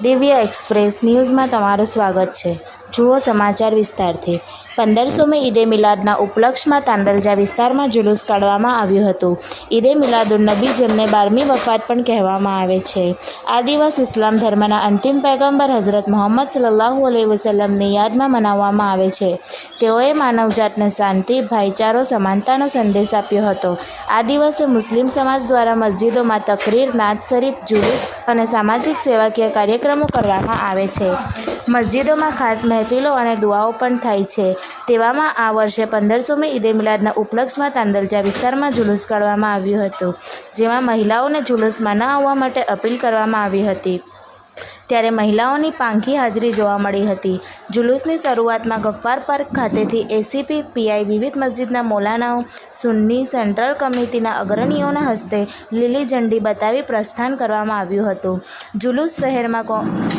દિવ્ય એક્સપ્રેસ ન્યૂઝમાં તમારું સ્વાગત છે। જુઓ સમાચાર વિસ્તારથી। 1500મી ઈદે મિલાદના ઉપલક્ષમાં તાંદલજા વિસ્તારમાં જુલુસ કાઢવામાં આવ્યું હતું। ઈદે મિલાદુન્નબી જેમને 12મી વફાત પણ કહેવામાં આવે છે। આ દિવસ ઇસ્લામ ધર્મના અંતિમ પૈગંબર હઝરત મુહમ્મદ સલ્લલ્લાહુ અલૈહિ વસલ્લમની યાદમાં મનાવવામાં આવે છે। તેઓએ માનવજાતને શાંતિ, ભાઈચારો, સમાનતાનો સંદેશ આપ્યો હતો। આ દિવસે મુસ્લિમ સમાજ દ્વારા મસ્જિદોમાં તકરીર, નાત શરીફ, જુલુસ અને સામાજિક સેવાકીય કાર્યક્રમો કરવામાં આવે છે। મસ્જિદોમાં ખાસ મહેફિલો અને દુઆઓ પણ થાય છે। તેવામાં આ વર્ષે 1500મી ઈદે મિલાદના ઉપલક્ષમાં તાંદલજા વિસ્તારમાં જુલુસ કાઢવામાં આવ્યું હતું, જેમાં મહિલાઓને જુલુસમાં ન આવવા માટે અપીલ કરવામાં આવી હતી। ત્યારે મહિલાઓની પાંખી હાજરી જોવા મળી હતી। જુલુસની શરૂઆતમાં ગફ્ફાર પાર્ક ખાતેથી એસીપી, પીઆઈ, વિવિધ મસ્જિદના મૌલાનાઓ, સુન્ની સેન્ટ્રલ કમિટીના અગ્રણીઓના હસ્તે લીલી ઝંડી બતાવી પ્રસ્થાન કરવામાં આવ્યું હતું। જુલુસ શહેરમાં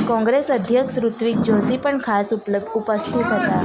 કોંગ્રેસ અધ્યક્ષ ઋત્વિક જોશી પણ ખાસ ઉપસ્થિત હતા।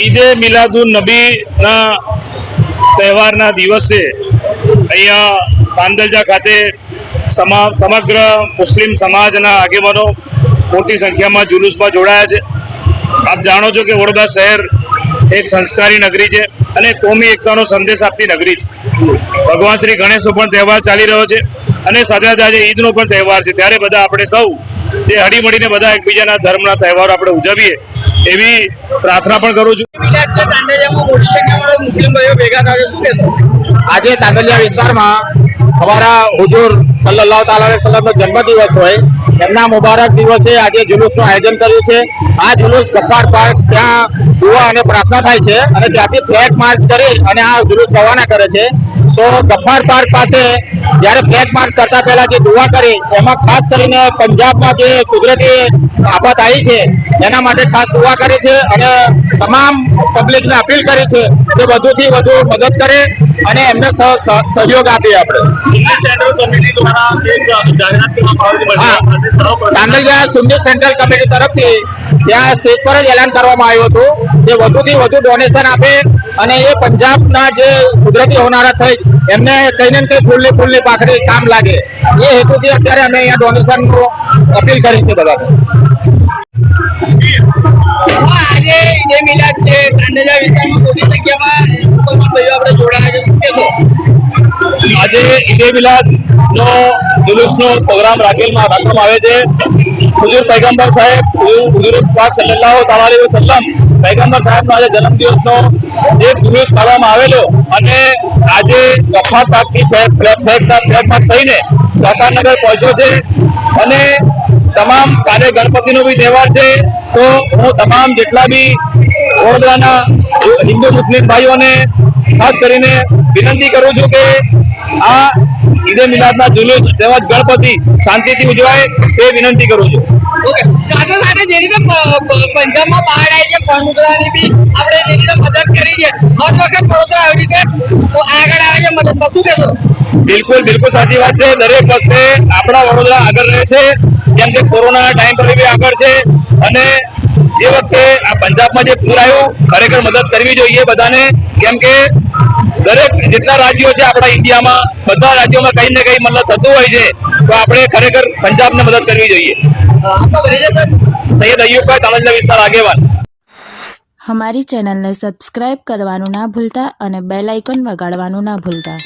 ઈદે મિલાદુન્નબીના તહેવારના દિવસે અહીંયા તાંદલજા ખાતે સમગ્ર મુસ્લિમ સમાજના આગેવાનો મોટી સંખ્યામાં જુલુસમાં જોડાયા છે। આપ જાણો છો કે વડોદરા શહેર એક સંસ્કારી નગરી છે અને કોમી એકતાનો સંદેશ આપતી નગરી છે। ભગવાન શ્રી ગણેશનો પણ તહેવાર ચાલી રહ્યો છે અને સાથે સાથે આજે ઈદનો પણ તહેવાર છે। ત્યારે બધા આપણે સૌ જે હળીમળીને બધા એકબીજાના ધર્મના તહેવારો આપણે ઉજવીએ એવી પ્રાર્થના પણ કરું છું। આજે તાંદલજા વિસ્તારમાં અમારા હુજુર સલ્લલ્લાહુ અલૈહિ વસલ્લમનો જન્મદિવસ હોય એમના મુબારક દિવસે આજે જુલુસનું આયોજન કર્યું છે। આ જુલુસ ગફ્ફાર પાર્ક ત્યાં દુઆ અને પ્રાર્થના થાય છે અને ત્યાંથી ફ્લેગ માર્ચ કરી અને આ જુલુસ રવાના કરે છે। તો ગફ્ફાર પાર્ક પાસે જ્યારે ફ્લેગ માર્ચ કરતા પહેલા જે દુઆ કરી એમાં ખાસ કરીને પંજાબમાં જે કુદરતી આફત આવી છે એના માટે ખાસ દુઆ કરી છે અને તમામ પબ્લિકને અપીલ કરી છે કે વધુથી વધુ મદદ કરે અને એમને સહયોગ આપીએ। આપણે તાંદલજા સુન્ની સેન્ટ્રલ કમિટી તરફથી ત્યાં સ્ટેજ પર જ એલાન કરવામાં આવ્યું હતું કે વધુથી વધુ ડોનેશન આપે અને એ પંજાબના જે કુદરતી હોનારત થઈ એમને કંઈ ને કંઈ ફૂલની પાખડી કામ લાગે એ હેતુથી અત્યારે અમે અહીંયા ડોનેશનનું અપીલ કરી છે બધાને। આજે ઈદે મિલાદ છે, તાંદલજા વિસ્તારમાં મોટી સંખ્યામાં ભાઈઓ આપણે જોડાયા છે। આજે ઈદે મિલાદનો જુલુસનો પ્રોગ્રામ રાખવામાં આવે છે। હુજુર પૈગંબર સાહેબ હુજુર પાક સલ્લલ્લાહુ અલૈહિ વસલ્લમ પૈગંબર સાહેબનો આજે જન્મદિવસનો એક જુલુસ કાઢવામાં આવેલો અને આજે ગફ્ફાર પાર્કથી ફ્લેગ માર્ચ થઈને સહકારનગર પહોંચ્યો છે અને તમામ કાલે ગણપતિનો બી તહેવાર છે। તો હું તમામ જેટલા બી વડોદરાના હિન્દુ મુસ્લિમ ભાઈઓને ખાસ કરીને વિનંતી કરું છું કે આ ઈદે મિલાદના જુલુસ તેમજ ગણપતિ શાંતિથી ઉજવાય તે વિનંતી કરું છું. ઓકે, સાથે સાથે જે રીતે પંજાબમાં બહાર આવી છે ફળમુકરાની બી આપણે જે રીતે મદદ કરી છે, હર વખત વડોદરા આવી રીતે આગળ આવે છે મદદ શું કહેશો? બિલકુલ બિલકુલ સાચી વાત છે. દરેક વખતે આપણા વડોદરા આગળ રહે છે, કેમ કે કોરોનાના ટાઈમ પર બી આગળ છે. અને જે વખતે આ પંજાબમાં જે પૂર આવ્યું, ખરેખર મદદ કરવી જોઈએ બધાને, કેમ કે દરેક જેટલા રાજ્યો છે આપણા ઇન્ડિયામાં, બધા રાજ્યોમાં કંઈ ને કંઈ મતલબ થતું હોય છે. તો આપણે ખરેખર પંજાબને મદદ કરવી જોઈએ. આપનો પરિચય સર? સૈયદ અયુબભાઈ, તાંદલજા વિસ્તાર આગેવાન. हमारी चैनल ने सब्सक्राइब करवानुं ना भूलता અને બેલ આઇકન વગાડવાનું ના ભૂલતા.